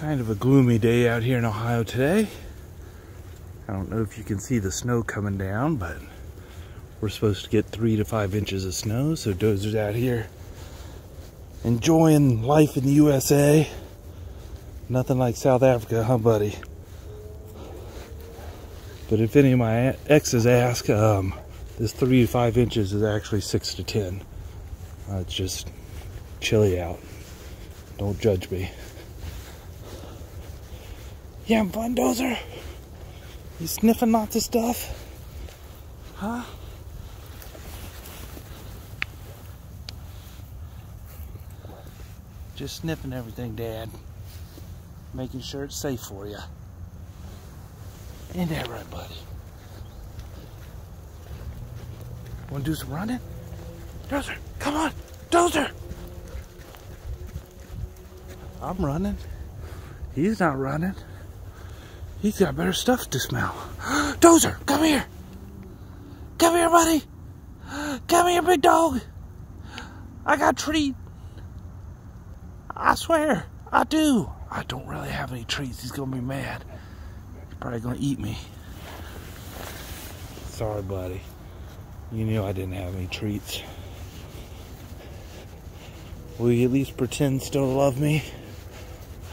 Kind of a gloomy day out here in Ohio today. I don't know if you can see the snow coming down, but we're supposed to get 3 to 5 inches of snow, so Dozer's out here enjoying life in the USA. Nothing like South Africa, huh, buddy? But if any of my exes ask, this 3 to 5 inches is actually 6 to 10. It's just chilly out. Don't judge me. You having fun, Dozer? You sniffing lots of stuff? Huh? Just sniffing everything, Dad. Making sure it's safe for you. Ain't that right, buddy? Wanna do some running? Dozer, come on! Dozer! I'm running. He's not running. He's got better stuff to smell. Dozer, come here! Come here, buddy! Come here, big dog! I got a treat. I swear, I do. I don't really have any treats. He's gonna be mad. He's probably gonna eat me. Sorry, buddy. You knew I didn't have any treats. Will you at least pretend still to love me?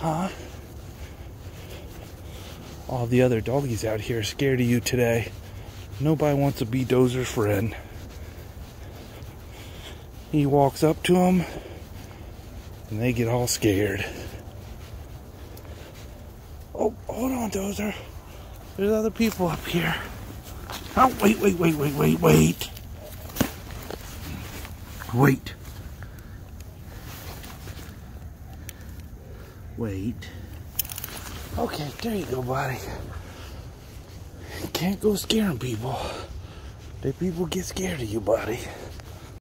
Huh? All the other doggies out here are scared of you today. Nobody wants to be Dozer's friend. He walks up to them and they get all scared. Oh, hold on, Dozer. There's other people up here. Oh, wait. Wait. Okay, there you go, buddy. You can't go scaring people. They people get scared of you, buddy.